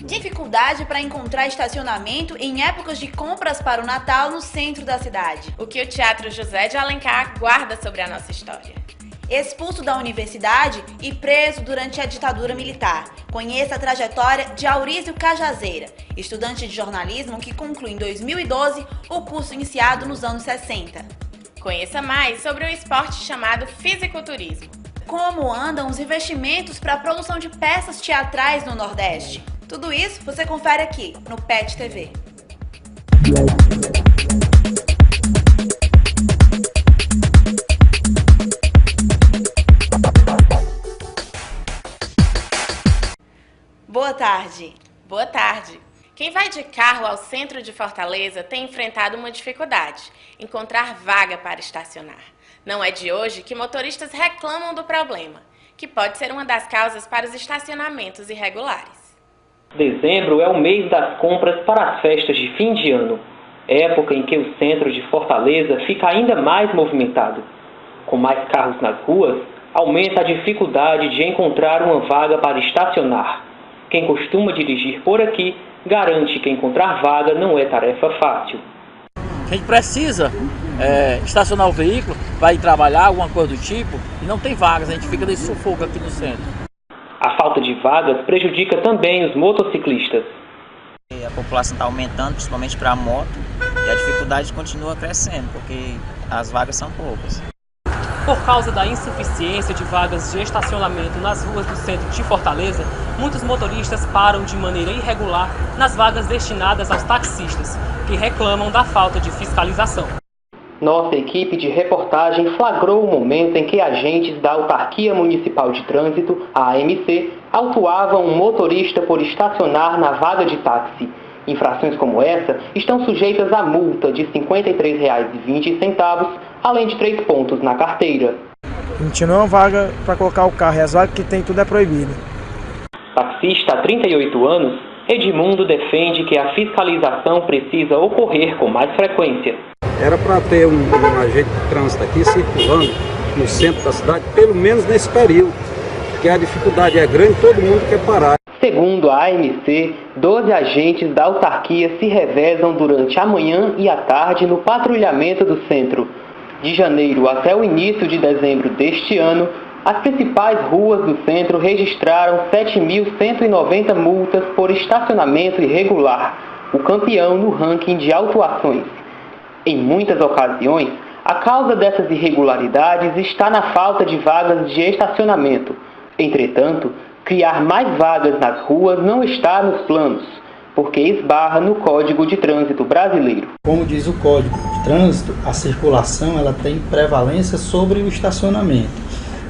Dificuldade para encontrar estacionamento em épocas de compras para o Natal no centro da cidade. O que o Teatro José de Alencar guarda sobre a nossa história. Expulso da universidade e preso durante a ditadura militar. Conheça a trajetória de Aurísio Cajazeira, estudante de jornalismo que conclui em 2012 o curso iniciado nos anos 60. Conheça mais sobre um esporte chamado fisiculturismo. Como andam os investimentos para a produção de peças teatrais no Nordeste? Tudo isso você confere aqui no PET TV. Boa tarde. Boa tarde. Quem vai de carro ao centro de Fortaleza tem enfrentado uma dificuldade: encontrar vaga para estacionar. Não é de hoje que motoristas reclamam do problema, que pode ser uma das causas para os estacionamentos irregulares. Dezembro é o mês das compras para as festas de fim de ano, época em que o centro de Fortaleza fica ainda mais movimentado. Com mais carros nas ruas, aumenta a dificuldade de encontrar uma vaga para estacionar. Quem costuma dirigir por aqui garante que encontrar vaga não é tarefa fácil. A gente precisa estacionar o veículo, vai trabalhar, alguma coisa do tipo, e não tem vagas, a gente fica nesse sufoco aqui no centro. A falta de vagas prejudica também os motociclistas. A população está aumentando, principalmente para a moto, e a dificuldade continua crescendo, porque as vagas são poucas. Por causa da insuficiência de vagas de estacionamento nas ruas do centro de Fortaleza, muitos motoristas param de maneira irregular nas vagas destinadas aos taxistas, que reclamam da falta de fiscalização. Nossa equipe de reportagem flagrou o momento em que agentes da Autarquia Municipal de Trânsito, a AMC, autuavam um motorista por estacionar na vaga de táxi. Infrações como essa estão sujeitas a multa de R$ 53,20, além de 3 pontos na carteira. A gente não é uma vaga para colocar o carro, e as vagas que tem tudo é proibido. Taxista há 38 anos, Edmundo defende que a fiscalização precisa ocorrer com mais frequência. Era para ter um agente de trânsito aqui circulando no centro da cidade, pelo menos nesse período, porque a dificuldade é grande, todo mundo quer parar. Segundo a AMC, 12 agentes da autarquia se revezam durante a manhã e a tarde no patrulhamento do centro. De janeiro até o início de dezembro deste ano, as principais ruas do centro registraram 7.190 multas por estacionamento irregular, o campeão no ranking de autuações. Em muitas ocasiões, a causa dessas irregularidades está na falta de vagas de estacionamento. Entretanto, criar mais vagas nas ruas não está nos planos, porque esbarra no Código de Trânsito brasileiro. Como diz o Código de Trânsito, a circulação ela tem prevalência sobre o estacionamento.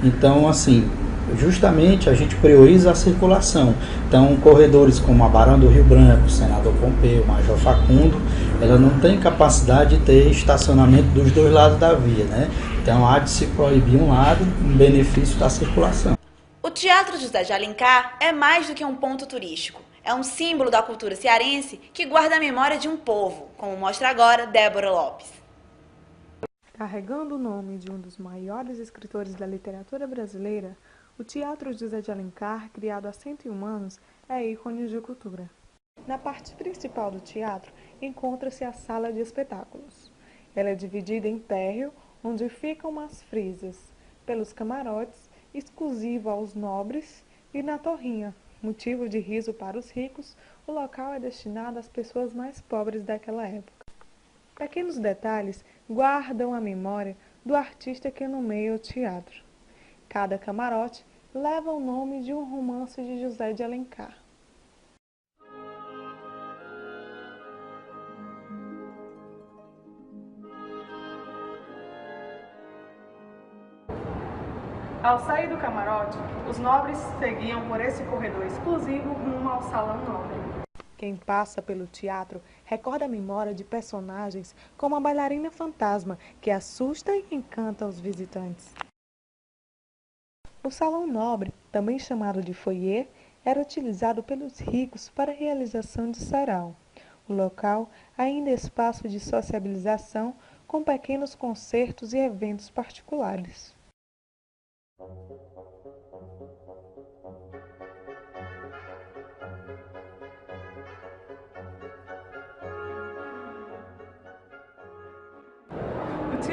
Então, assim, justamente a gente prioriza a circulação. Então, corredores como a Barão do Rio Branco, Senador Pompeu, Major Facundo, ela não tem capacidade de ter estacionamento dos dois lados da via, né? Então, há de se proibir um lado em benefício da circulação. O Teatro José de Alencar é mais do que um ponto turístico. É um símbolo da cultura cearense que guarda a memória de um povo, como mostra agora Débora Lopes. Carregando o nome de um dos maiores escritores da literatura brasileira, o Teatro José de Alencar, criado há 101 anos, é ícone de cultura. Na parte principal do teatro encontra-se a sala de espetáculos. Ela é dividida em térreo, onde ficam as frisas, pelos camarotes, exclusivo aos nobres, e na torrinha, motivo de riso para os ricos, o local é destinado às pessoas mais pobres daquela época. Pequenos detalhes guardam a memória do artista que nomeia o teatro. Cada camarote leva o nome de um romance de José de Alencar. Ao sair do camarote, os nobres seguiam por esse corredor exclusivo rumo ao salão nobre. Quem passa pelo teatro recorda a memória de personagens como a bailarina fantasma, que assusta e encanta os visitantes. O salão nobre, também chamado de foyer, era utilizado pelos ricos para a realização de sarau. O local ainda é espaço de sociabilização com pequenos concertos e eventos particulares.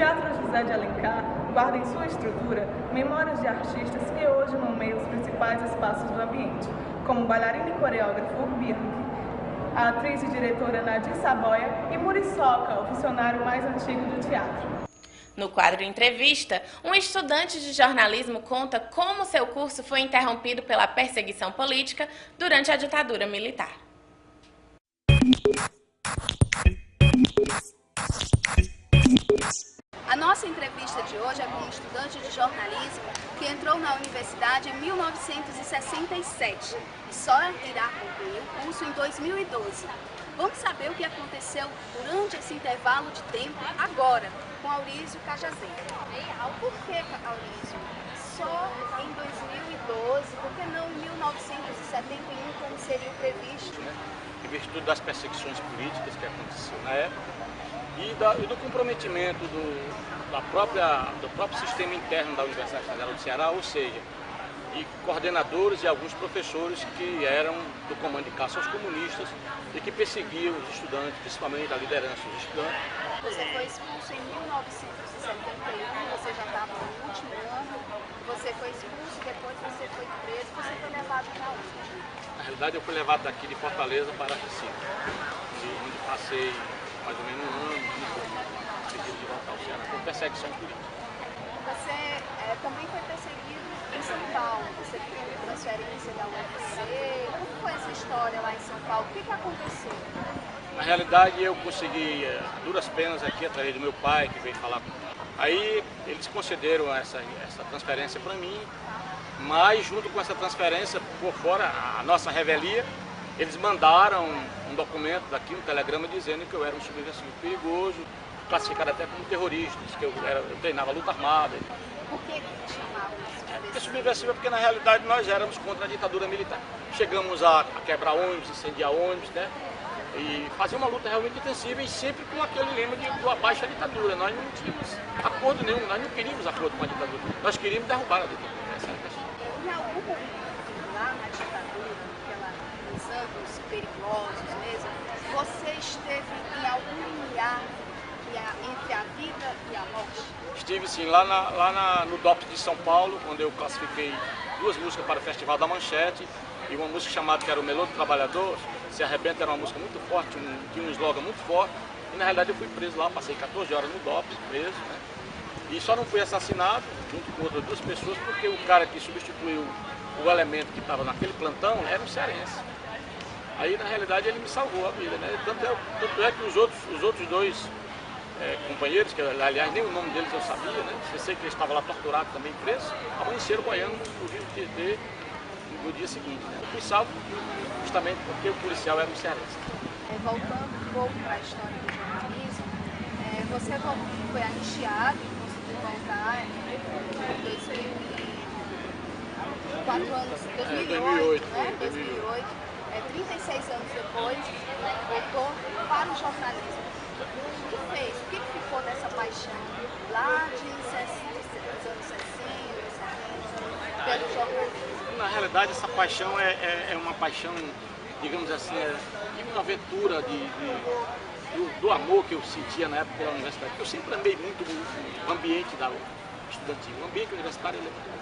Teatro José de Alencar guarda em sua estrutura memórias de artistas que hoje nomeiam os principais espaços do ambiente, como o bailarino e coreógrafo Bianchi, a atriz e diretora Nadir Saboia e Muriçoca, o funcionário mais antigo do teatro. No quadro Entrevista, um estudante de jornalismo conta como seu curso foi interrompido pela perseguição política durante a ditadura militar. A nossa entrevista de hoje é com um estudante de jornalismo que entrou na universidade em 1967 e só irá concluir o curso em 2012. Vamos saber o que aconteceu durante esse intervalo de tempo agora, com Aurísio Cajazeira. Por que, Aurísio? Só em 2012, por que não em 1971, como seria o previsto? Em virtude das perseguições políticas que aconteceu na época e do comprometimento do próprio sistema interno da Universidade Federal do Ceará, ou seja, de coordenadores e alguns professores que eram do comando de caça aos comunistas e que perseguiam os estudantes, principalmente a liderança dos estudantes. Você foi expulso em 1971, você já estava no último ano, você foi expulso, depois você foi preso, você foi levado para onde? Na realidade, eu fui levado daqui de Fortaleza para Recife, onde passei mais ou menos um ano e pouco, decidido de voltar ao Ceará, com perseguição política. Você também foi perseguido em São Paulo, você teve transferência da UFC, como foi essa história lá em São Paulo? O que aconteceu? Na realidade, eu consegui duras penas aqui, através do meu pai, que veio falar comigo. Aí, eles concederam essa transferência para mim, mas junto com essa transferência, por fora, a nossa revelia, eles mandaram um documento daqui, um telegrama, dizendo que eu era um subversivo perigoso, classificado até como terrorista, que eu treinava luta armada. Por que chamavam isso? Subversivo é porque, na realidade, nós éramos contra a ditadura militar. Chegamos a quebrar ônibus, incendiar ônibus, né? E fazer uma luta realmente intensiva e sempre com aquele lema do abaixo da ditadura. Nós não tínhamos acordo nenhum, nós não queríamos acordo com a ditadura, nós queríamos derrubar a ditadura. Essa era a questão. Em algum momento, lá na ditadura, nos anos perigosos mesmo, você esteve em algum lugar entre a vida e a morte? Estive sim, lá no DOPS de São Paulo, quando eu classifiquei 2 músicas para o Festival da Manchete e uma música chamada que era o Melô do Trabalhador, Se Arrebenta, era uma música muito forte, tinha um slogan muito forte, e na realidade eu fui preso lá, passei 14 horas no DOPS, preso, né? E só não fui assassinado, junto com outras 2 pessoas, porque o cara que substituiu o elemento que estava naquele plantão era um cearense. Aí, na realidade, ele me salvou a vida, né? Tanto é que os outros 2 companheiros, que aliás nem o nome deles eu sabia, né? Eu sei que eles estavam lá torturados também, presos, amanheceram boiando no Rio Tietê no dia seguinte, né? Eu fui salvo justamente porque o policial era um cearense. Voltando um pouco para a história do jornalismo, você foi anistiado e conseguiu voltar em 2008, né? 2008, 36 anos depois, voltou para o jornalismo. O que fez? O que ficou dessa paixão lá dos anos 60, 70, pelo jornalismo? Na realidade, essa paixão é uma paixão, digamos assim, de uma aventura do amor que eu sentia na época pela universidade. Eu sempre amei muito o ambiente estudantil. O ambiente universitário é muito bom.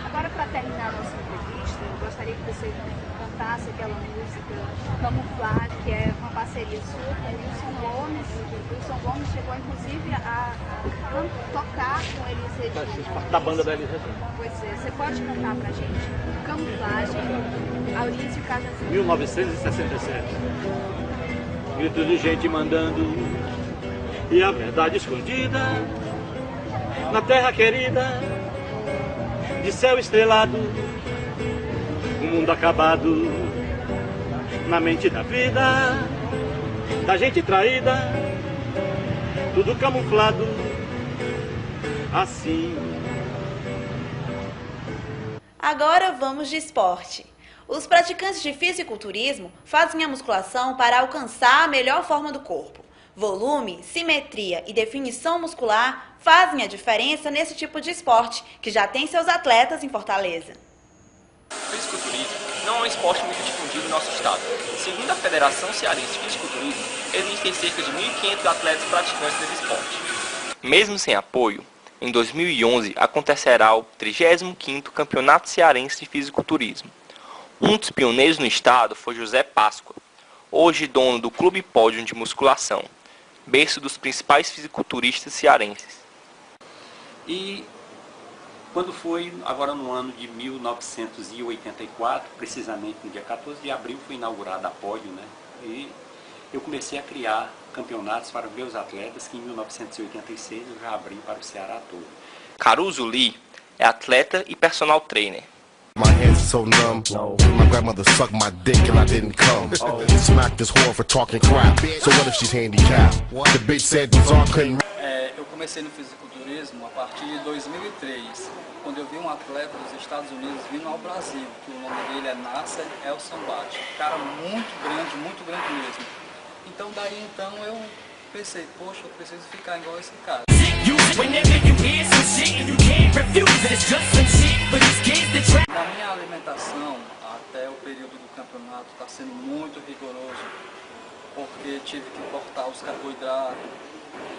Agora, para terminar a nossa entrevista, eu gostaria que você cantasse aquela música Camuflagem, que é uma parceria sua com o Wilson Gomes. O Wilson Gomes chegou, inclusive, a tocar com Elis Regina. Da banda da Elis Regina. Pois é, você pode cantar pra gente Camuflagem, Aurísio Cajazeira. 1967. Grito de gente mandando e a verdade escondida na terra querida, de céu estrelado, o mundo acabado, na mente da vida, da gente traída, tudo camuflado, assim. Agora vamos de esporte. Os praticantes de fisiculturismo fazem a musculação para alcançar a melhor forma do corpo. Volume, simetria e definição muscular fazem a diferença nesse tipo de esporte, que já tem seus atletas em Fortaleza. O fisiculturismo não é um esporte muito difundido no nosso estado. Segundo a Federação Cearense de Fisiculturismo, existem cerca de 1.500 atletas praticantes desse esporte. Mesmo sem apoio, em 2011 acontecerá o 35º Campeonato Cearense de Fisiculturismo. Um dos pioneiros no estado foi José Páscoa, hoje dono do Clube Pódium de Musculação, berço dos principais fisiculturistas cearenses. E quando foi, agora no ano de 1984, precisamente no dia 14 de abril, foi inaugurada a Pódio, né? E eu comecei a criar campeonatos para meus atletas, que em 1986 eu já abri para o Ceará todo. Caruso Lee é atleta e personal trainer. My hands are so numb. My grandmother sucked my dick and I didn't come. Smacked this whore for talking crap. So what if she's handicapped? The bitch said Bizarre couldn't. Eu comecei no fisiculturismo a partir de 2003, quando eu vi um atleta dos Estados Unidos vindo ao Brasil, que o nome dele é Nasser El Sambate. Um cara muito grande mesmo. Então daí então eu pensei, poxa, eu preciso ficar igual esse cara. Na minha alimentação, até o período do campeonato, está sendo muito rigoroso, porque tive que cortar os carboidratos,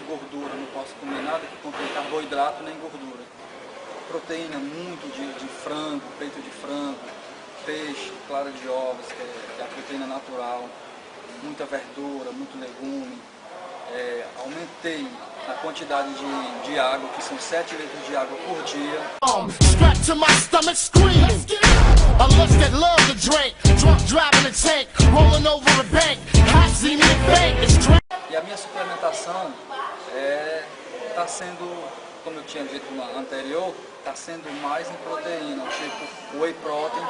gordura, não posso comer nada que contém carboidrato nem gordura. Proteína muito de frango, peito de frango, peixe, clara de ovos, que é a proteína natural, muita verdura, muito legume. Aumentei a quantidade de água, que são 7 litros de água por dia. E a minha suplementação está sendo, como eu tinha dito no anterior, está sendo mais em proteína, tipo whey protein,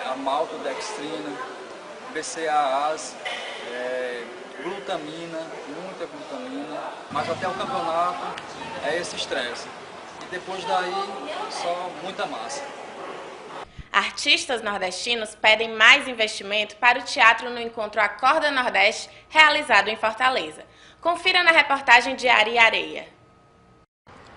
a maltodextrina, BCAAs, glutamina, muita glutamina, mas até o campeonato é esse estresse. E depois daí, só muita massa. Artistas nordestinos pedem mais investimento para o teatro no encontro Acorda Nordeste, realizado em Fortaleza. Confira na reportagem de Ari Areia.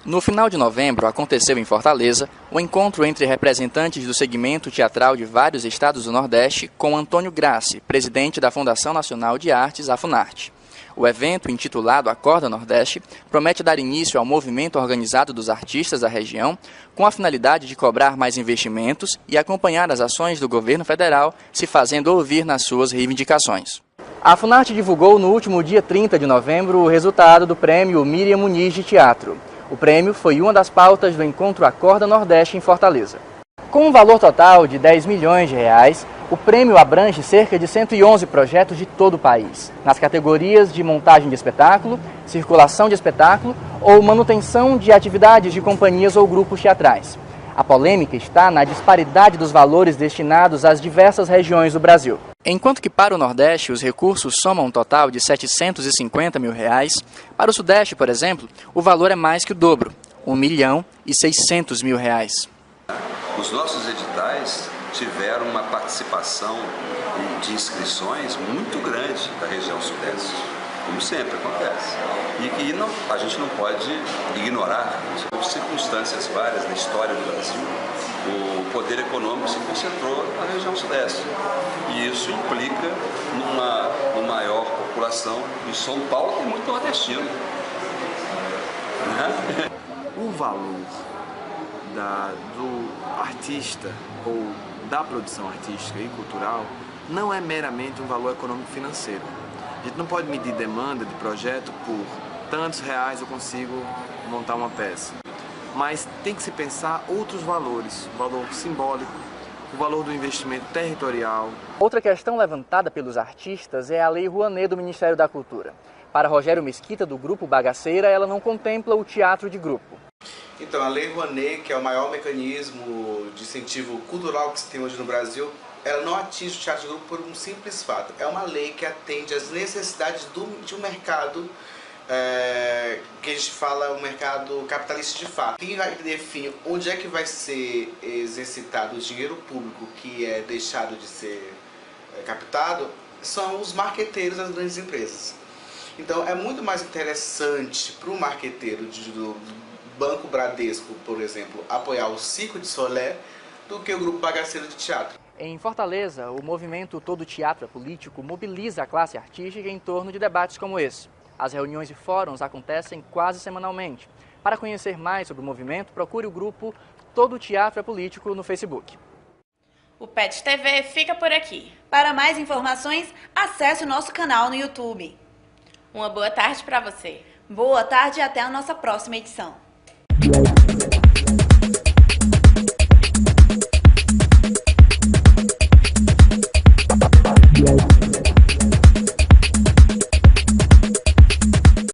No final de novembro, aconteceu em Fortaleza o encontro entre representantes do segmento teatral de vários estados do Nordeste com Antônio Grassi, presidente da Fundação Nacional de Artes, a Funarte. O evento, intitulado Acorda Nordeste, promete dar início ao movimento organizado dos artistas da região, com a finalidade de cobrar mais investimentos e acompanhar as ações do governo federal, se fazendo ouvir nas suas reivindicações. A Funarte divulgou no último dia 30 de novembro o resultado do prêmio Miriam Muniz de Teatro. O prêmio foi uma das pautas do encontro Acorda Nordeste em Fortaleza. Com um valor total de R$10 milhões, o prêmio abrange cerca de 111 projetos de todo o país, nas categorias de montagem de espetáculo, circulação de espetáculo ou manutenção de atividades de companhias ou grupos teatrais. A polêmica está na disparidade dos valores destinados às diversas regiões do Brasil. Enquanto que para o Nordeste os recursos somam um total de R$750 mil, para o Sudeste, por exemplo, o valor é mais que o dobro, R$1.600.000. Os nossos editais tiveram uma participação de inscrições muito grande da região Sudeste, como sempre acontece. E que a gente não pode ignorar, por circunstâncias várias da história do Brasil, o poder econômico se concentrou na região Sudeste. E isso implica numa maior população. Em São Paulo tem muito nordestino. O valor do artista ou da produção artística e cultural não é meramente um valor econômico-financeiro. A gente não pode medir demanda de projeto por tantos reais eu consigo montar uma peça. Mas tem que se pensar outros valores, o valor simbólico, o valor do investimento territorial. Outra questão levantada pelos artistas é a Lei Rouanet do Ministério da Cultura. Para Rogério Mesquita, do Grupo Bagaceira, ela não contempla o teatro de grupo. Então, a Lei Rouanet, que é o maior mecanismo de incentivo cultural que se tem hoje no Brasil, ela não atinge o teatro de grupo por um simples fato. É uma lei que atende às necessidades de um mercado, que a gente fala um mercado capitalista de fato. Quem vai definir onde é que vai ser exercitado o dinheiro público que é deixado de ser captado são os marqueteiros das grandes empresas. Então é muito mais interessante para o marqueteiro do Banco Bradesco, por exemplo, apoiar o Circo de Solé do que o Grupo Bagaceiro de Teatro. Em Fortaleza, o movimento Todo Teatro é Político mobiliza a classe artística em torno de debates como esse. As reuniões e fóruns acontecem quase semanalmente. Para conhecer mais sobre o movimento, procure o grupo Todo Teatro é Político no Facebook. O PET TV fica por aqui. Para mais informações, acesse o nosso canal no YouTube. Uma boa tarde para você. Boa tarde e até a nossa próxima edição.